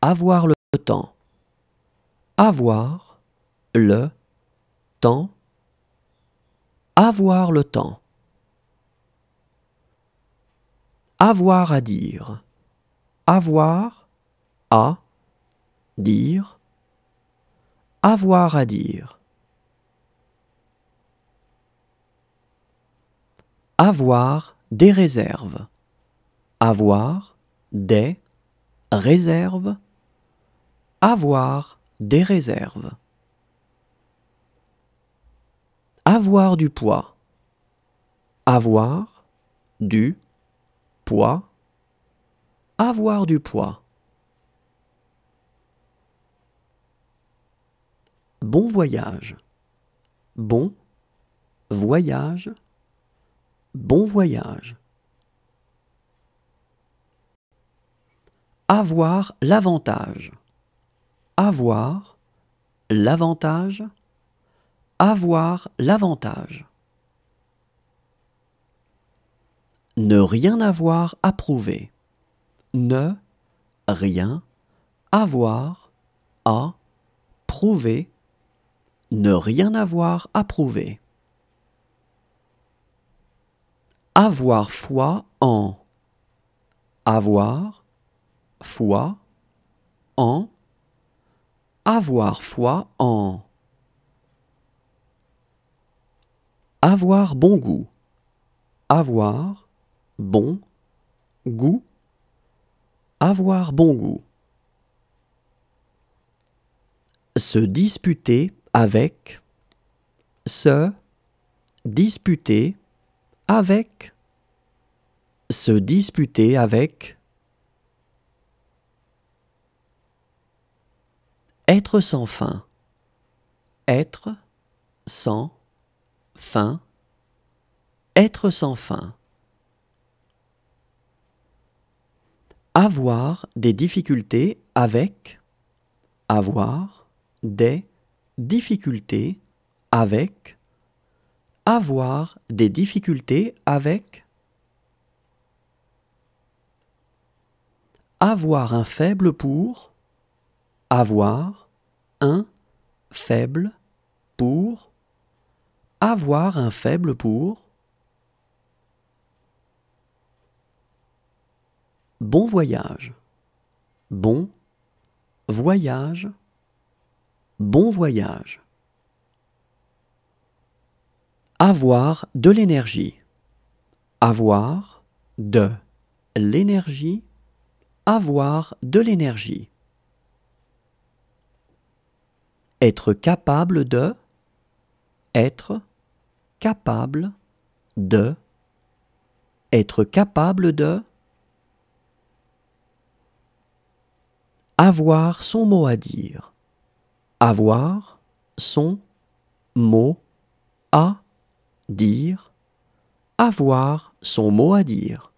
Avoir le temps. Avoir le temps. Avoir le temps. Avoir à dire. Avoir à dire. Avoir à dire. Avoir des réserves. Avoir des réserves. Avoir des réserves. Avoir du poids. Avoir du poids. Avoir du poids. Bon voyage. Bon voyage. Bon voyage. Avoir l'avantage. Avoir l'avantage. Avoir l'avantage. Ne rien avoir à prouver. Ne rien avoir à prouver. Ne rien avoir à prouver. Avoir foi en. Avoir foi en. Avoir foi en. Avoir bon goût. Avoir bon goût. Avoir bon goût. Se disputer avec. Se disputer avec. Se disputer avec. Être sans fin. Être sans fin. Être sans fin. Avoir des difficultés avec. Avoir des difficultés avec. Avoir des difficultés avec. Avoir un faible pour. Avoir un faible pour. Avoir un faible pour. Bon voyage. Bon voyage. Bon voyage. Avoir de l'énergie. Avoir de l'énergie. Avoir de l'énergie. Être capable de. Être capable de. Être capable de. Avoir son mot à dire. Avoir son mot à dire. Avoir son mot à dire.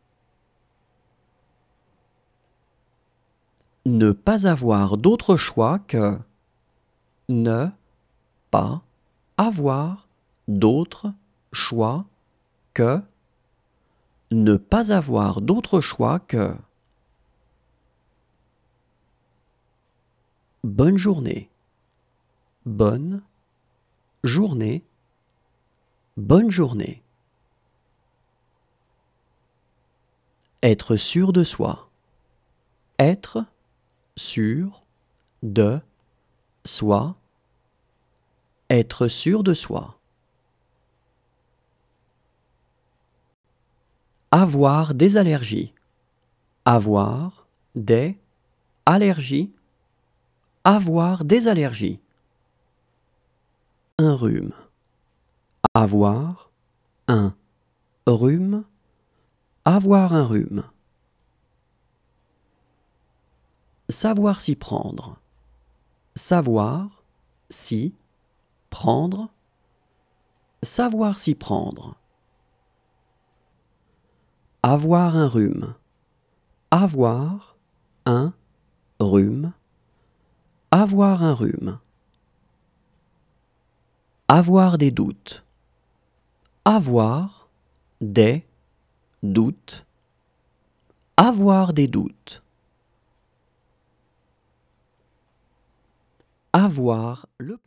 Ne pas avoir d'autre choix que. Ne pas avoir d'autre choix que. Ne pas avoir d'autre choix que. Bonne journée. Bonne journée. Bonne journée. Être sûr de soi. Être sûr de soi. Être sûr de soi. Avoir des allergies. Avoir des allergies. Avoir des allergies. Un rhume. Avoir un rhume. Avoir un rhume. Savoir s'y prendre. Savoir s'y prendre. Savoir s'y prendre. Avoir un rhume. Avoir un rhume. Avoir un rhume. Avoir des doutes. Avoir des doutes. Avoir des doutes. avoir le